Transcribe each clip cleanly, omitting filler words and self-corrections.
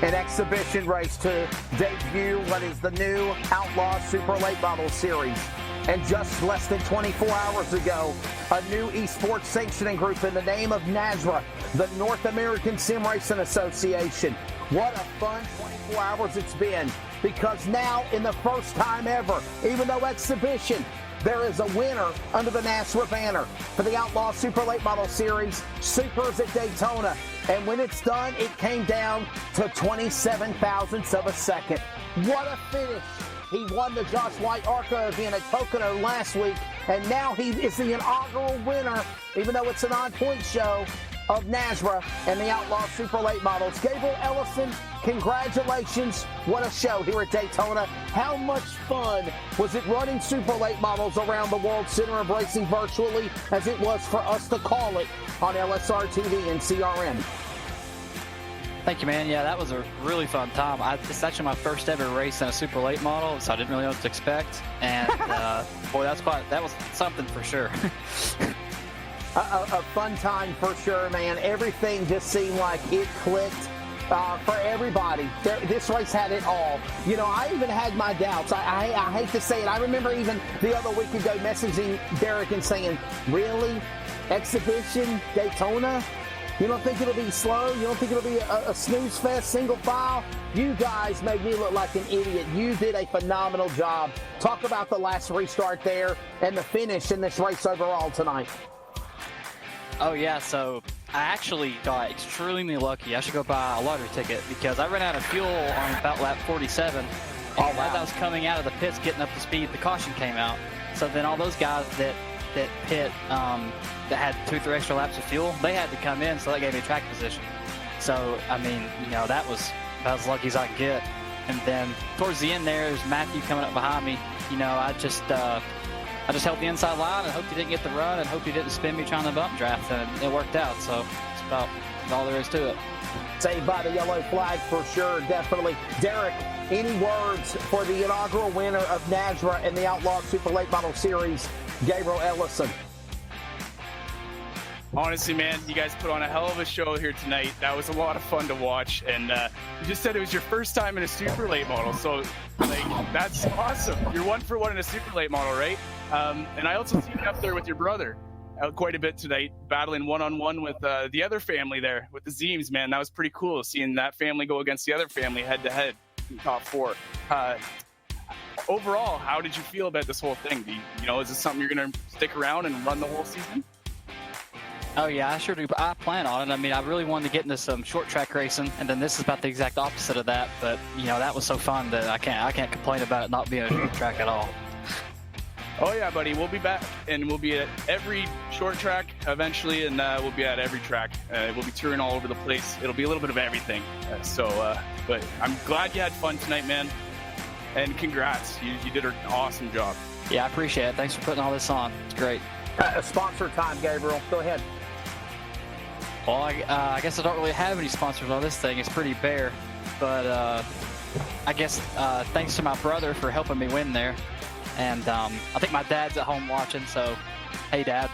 an exhibition race to debut what is the new Outlaw Super Late Model Series. And just less than 24 hours ago, a new esports sanctioning group in the name of NASRA, the North American Sim Racing Association. What a fun 24 hours it's been, because now, in the first time ever, even though exhibition, there is a winner under the NASRA banner for the Outlaw Super Late Model Series, Supers at Daytona. And when it's done, it came down to 27 thousandths of a second. What a finish. He won the Josh White ARCA event at Pocono last week, and now he is the inaugural winner, even though it's a 9-point show, of NASRA and the Outlaw Super Late Models. Gabriel Ellison, congratulations. What a show here at Daytona. How much fun was it running Super Late Models around the World Center of Racing virtually, as it was for us to call it on LSR TV and CRN? Thank you, man. Yeah, that was a really fun time. It's actually my first ever race in a super late model, so I didn't really know what to expect. And boy, that was something for sure. A fun time for sure, man. Everything just seemed like it clicked for everybody. This race had it all. You know, I even had my doubts. I hate to say it. I remember even the other week ago messaging Derek and saying, really? Exhibition? Daytona? You don't think it'll be slow? You don't think it'll be a snooze fest, single file? You guys made me look like an idiot. You did a phenomenal job. Talk about the last restart there and the finish in this race overall tonight. Oh, yeah, so I actually got extremely lucky. I should go buy a lottery ticket because I ran out of fuel on about lap 47. And as I was coming out of the pits, getting up to speed, the caution came out. So then all those guys that pit that had 2-3 extra laps of fuel, they had to come in, so that gave me track position. So, I mean, you know, that was about as lucky as I could get. And then towards the end there's Matthew coming up behind me. You know, I just held the inside line and hoped he didn't get the run and hoped he didn't spin me trying to bump draft, and it worked out. So it's about all there is to it. Saved by the yellow flag for sure, definitely. Derek, any words for the inaugural winner of NASRA and the Outlaw Super Late Model Series, Gabriel Ellison? Honestly, man, you guys put on a hell of a show here tonight. That was a lot of fun to watch. And you just said it was your first time in a super late model. So, like, that's awesome. You're 1 for 1 in a super late model, right? And I also see you up there with your brother quite a bit tonight, battling one-on-one with the other family there, with the Zeems, man. That was pretty cool, seeing that family go against the other family head-to-head in top 4. Overall, how did you feel about this whole thing? You know, is this something you're going to stick around and run the whole season? Oh, yeah, I sure do. I plan on it. I mean, I really wanted to get into some short track racing, and then this is about the exact opposite of that. But, you know, that was so fun that I can't complain about it not being a short track at all. Oh, yeah, buddy. We'll be back, and we'll be at every short track eventually, and we'll be at every track. We'll be touring all over the place. It'll be a little bit of everything. But I'm glad you had fun tonight, man. And congrats. You did an awesome job. Yeah, I appreciate it. Thanks for putting all this on. It's great. Sponsor time, Gabriel. Go ahead. Well, I guess I don't really have any sponsors on this thing. It's pretty bare. But I guess thanks to my brother for helping me win there. And I think my dad's at home watching, so hey, Dad.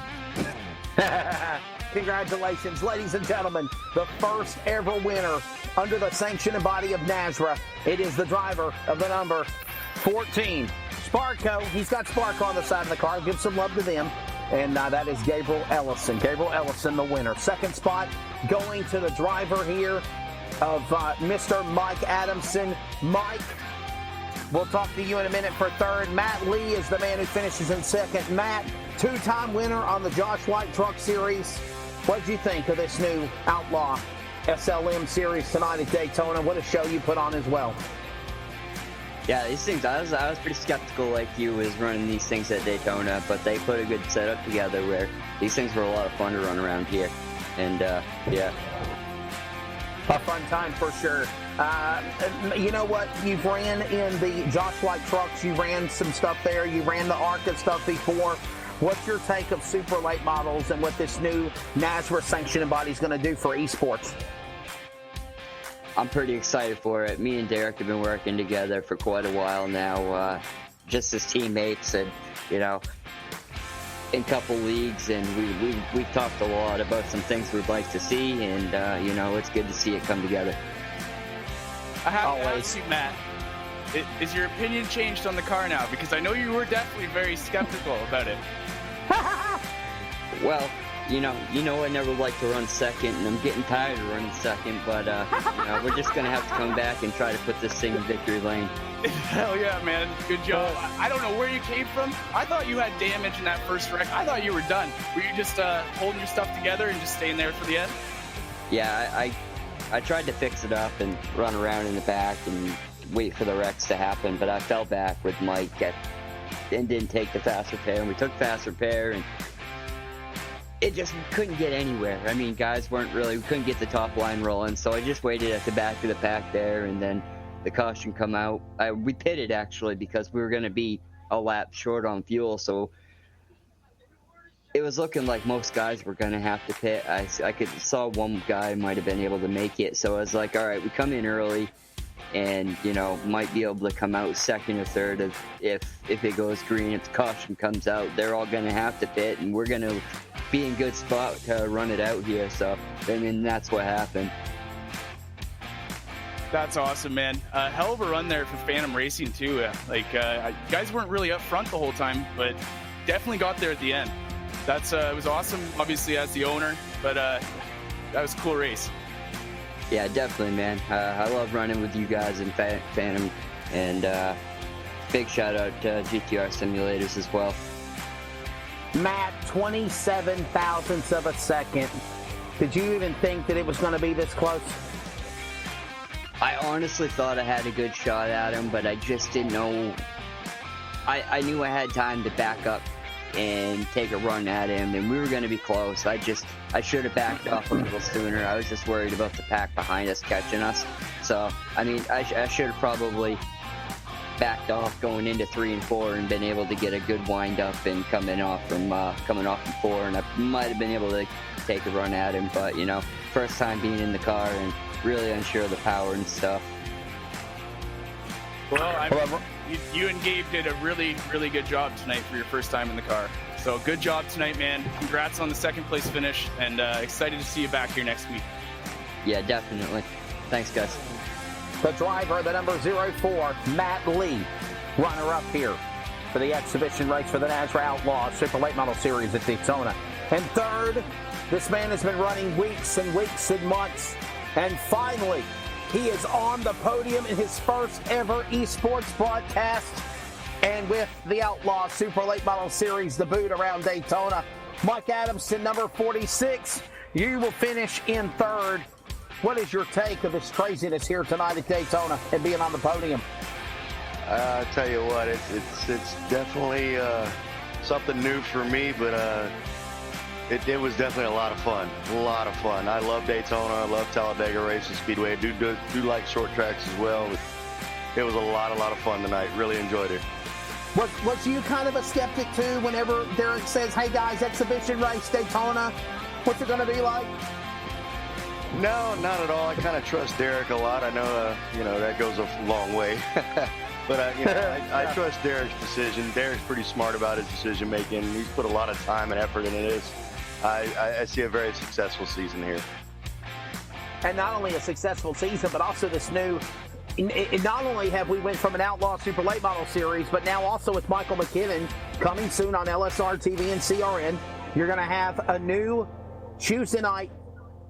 Congratulations, ladies and gentlemen. The first ever winner under the sanction and body of NASRA. It is the driver of the number 14, Sparko. He's got Sparko on the side of the car. Give some love to them. And that is Gabriel Ellison. Gabriel Ellison, the winner. Second spot going to the driver here of Mr. Mike Adamson. Mike, we'll talk to you in a minute for third. Matt Lee is the man who finishes in second. Matt, 2-time winner on the Josh White Truck Series. What did you think of this new Outlaw SLM Series tonight at Daytona? What a show you put on as well. Yeah, these things, I was pretty skeptical like you was running these things at Daytona, but they put a good setup together where these things were a lot of fun to run around here. And, yeah. A fun time for sure. You know what? You've ran in the Josh White trucks. You ran some stuff there. You ran the ARCA stuff before. What's your take of super late models and what this new NASRA sanctioning body is going to do for esports? I'm pretty excited for it. Me and Derek have been working together for quite a while now, just as teammates, and you know, in a couple leagues, and we've talked a lot about some things we'd like to see, and you know, it's good to see it come together. I have to Always. ask you, Matt, is your opinion changed on the car now? Because I know you were definitely very skeptical about it. Well, you know, I never like to run second, and I'm getting tired of running second, but, we're just going to have to come back and try to put this thing in victory lane. Hell yeah, man. Good job. I don't know where you came from. I thought you had damage in that first wreck. I thought you were done. Were you just holding your stuff together and just staying there for the end? Yeah, I tried to fix it up and run around in the back and wait for the wrecks to happen, but I fell back with Mike and didn't take the fast repair, and we took fast repair, and it just couldn't get anywhere. I mean, guys we couldn't get the top line rolling, so I just waited at the back of the pack there, and then the caution come out. We pitted, actually, because we were going to be a lap short on fuel, so it was looking like most guys were going to have to pit. I saw one guy might have been able to make it, so I was like, all right, we come in early and, might be able to come out second or third if it goes green. If the caution comes out, they're all going to have to pit, and we're going to be in good spot to run it out here. So, that's what happened. That's awesome, man. Hell of a run there for Phantom Racing, too. Guys weren't really up front the whole time, but definitely got there at the end. It was awesome, obviously, as the owner, but that was a cool race. Yeah, definitely, man. I love running with you guys in Phantom, and big shout out to GTR Simulators as well. Matt, 27 thousandths of a second. Did you even think that it was going to be this close? I honestly thought I had a good shot at him, but I just didn't know. I knew I had time to back up and take a run at him, and we were going to be close. I should have backed off a little sooner. I was just worried about the pack behind us catching us. So, I should have probably backed off going into 3 and 4 and been able to get a good wind up and coming off from 4, and I might have been able to take a run at him, but first time being in the car and really unsure of the power and stuff. Well, you and Gabe did a really, really good job tonight for your first time in the car. So good job tonight, man. Congrats on the second place finish, and excited to see you back here next week. Yeah, definitely. Thanks, guys. The driver, the number 04, Matt Lee, runner-up here for the exhibition race for the NASRA Outlaw Super Late Model Series at Daytona. And third, this man has been running weeks and weeks and months, and finally, he is on the podium in his first ever esports broadcast, and with the Outlaw Super Late Model Series debut around Daytona. Mike Adamson, number 46, you will finish in third. What is your take of this craziness here tonight at Daytona and being on the podium? I'll tell you what, it's definitely something new for me, but it was definitely a lot of fun. A lot of fun. I love Daytona. I love Talladega Racing Speedway. I do like short tracks as well. It was a lot of fun tonight. Really enjoyed it. Was you kind of a skeptic too whenever Derek says, hey guys, exhibition race Daytona, what's it going to be like? No, not at all. I kind of trust Derek a lot. I know, that goes a long way. But, I trust Derek's decision. Derek's pretty smart about his decision making. He's put a lot of time and effort into this. I see a very successful season here. And not only a successful season, but also this new, not only have we went from an Outlaw Super Late Model Series, but now also with Michael McKinnon coming soon on LSR TV and CRN, you're going to have a new Tuesday night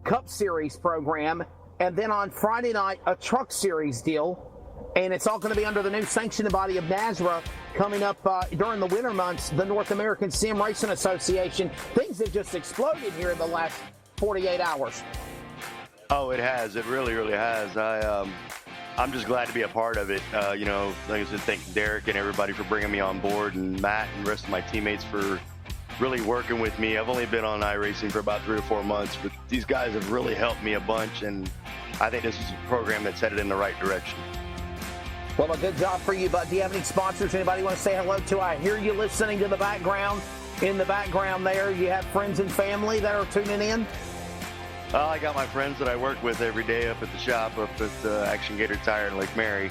Cup Series program, and then on Friday night, a Truck Series deal. And it's all going to be under the new sanctioning body of NASRA coming up during the winter months, the North American Sim Racing Association. Things have just exploded here in the last 48 hours. Oh, it has. It really, really has. I'm just glad to be a part of it. Like I said, thank Derek and everybody for bringing me on board, and Matt and the rest of my teammates for really working with me. I've only been on iRacing for about 3 or 4 months, but these guys have really helped me a bunch, and I think this is a program that's headed in the right direction. Well, a good job for you, bud. Do you have any sponsors? Anybody want to say hello to? I hear you listening to the background. In the background there, you have friends and family that are tuning in? I got my friends that I work with every day up at the shop, up at Action Gator Tire in Lake Mary.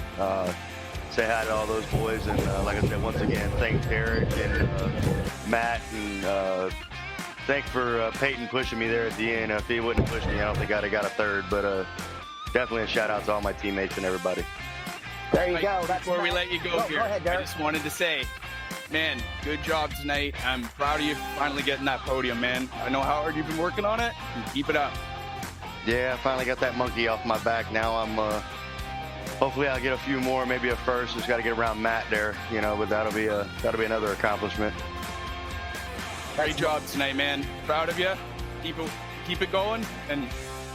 Say hi to all those boys, and like I said, once again, thanks Derek and Matt, and thanks for Peyton pushing me there at the end. If he wouldn't push me, I don't think I'd have got a third, but definitely a shout out to all my teammates and everybody. There you go. That's Before we let you go here, go ahead, I Derek. just wanted to say, man, good job tonight. I'm proud of you for finally getting that podium, man. I know how hard you've been working on it, and keep it up. Yeah, I finally got that monkey off my back. Now I'm, hopefully I'll get a few more, maybe a first. Just got to get around Matt there, you know, but that'll be another accomplishment. Great job tonight, man. Proud of you. Keep it going, and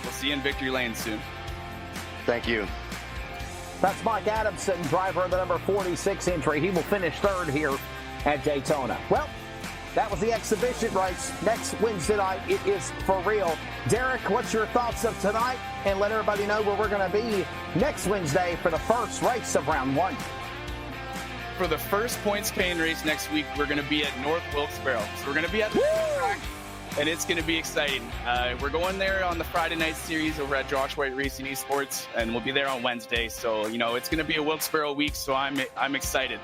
we'll see you in victory lane soon. Thank you. That's Mike Adamson, driver of the number 46 entry. He will finish third here at Daytona. Well, that was the exhibition race. Next Wednesday night, it is for real. Derek, what's your thoughts of tonight? And let everybody know where we're going to be next Wednesday for the first race of round one. For the first points cane race next week, we're going to be at North Wilkes-Barre. So we're going to be at the track, and it's going to be exciting. We're going there on the Friday night series over at Josh White Racing Esports, and we'll be there on Wednesday. So, you know, it's going to be a Wilkes-Barre week, so I'm excited.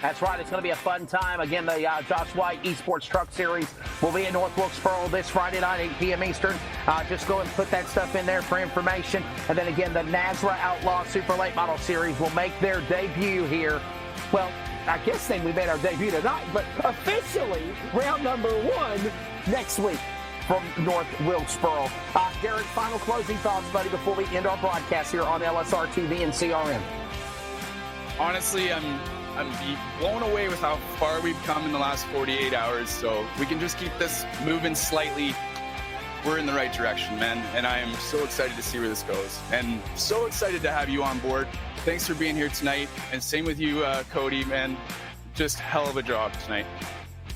That's right. It's going to be a fun time. Again, the Josh White Esports Truck Series will be in North Wilkes-Barre this Friday night, 8 p.m. Eastern. Just go and put that stuff in there for information. And then again, the NASRA Outlaw Super Late Model Series will make their debut here. Well, I guess we made our debut tonight, but officially round number one next week from North Wilkes-Barre. Derek, final closing thoughts, buddy, before we end our broadcast here on LSR TV and CRN. Honestly, I'm blown away with how far we've come in the last 48 hours. So we can just keep this moving slightly. We're in the right direction, man. And I am so excited to see where this goes. And so excited to have you on board. Thanks for being here tonight. And same with you, Cody, man. Just hell of a job tonight.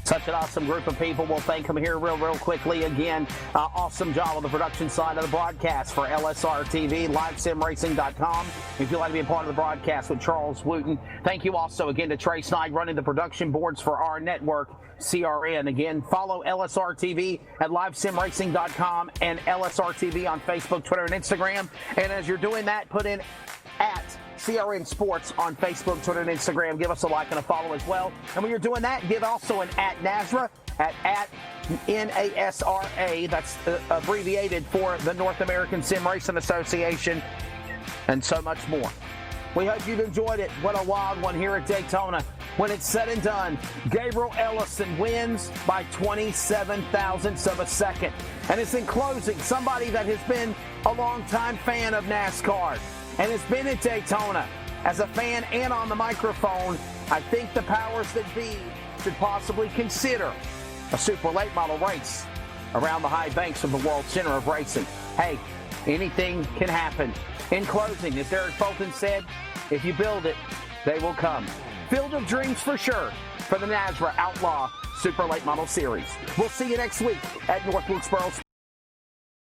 Such an awesome group of people. We'll thank them here real quickly. Again, awesome job on the production side of the broadcast for LSR TV, livesimracing.com. If you'd like to be a part of the broadcast with Charles Wooten. Thank you also again to Trey Snyder running the production boards for our network, CRN. Again, follow LSR TV at livesimracing.com and LSR TV on Facebook, Twitter, and Instagram. And as you're doing that, put in at CRN Sports on Facebook, Twitter, and Instagram. Give us a like and a follow as well. And when you're doing that, give also an at NASRA, at NASRA. That's abbreviated for the North American Sim Racing Association, and so much more. We hope you've enjoyed it. What a wild one here at Daytona. When it's said and done, Gabriel Ellison wins by 27 thousandths of a second. And it's in closing, somebody that has been a longtime fan of NASCAR and has been at Daytona as a fan and on the microphone. I think the powers that be should possibly consider a super late model race around the high banks of the World Center of Racing. Hey, anything can happen. In closing, as Derek Bolton said, if you build it, they will come. Field of dreams for sure for the NASRA Outlaw Super Late Model Series. We'll see you next week at North Wilkes-Barre.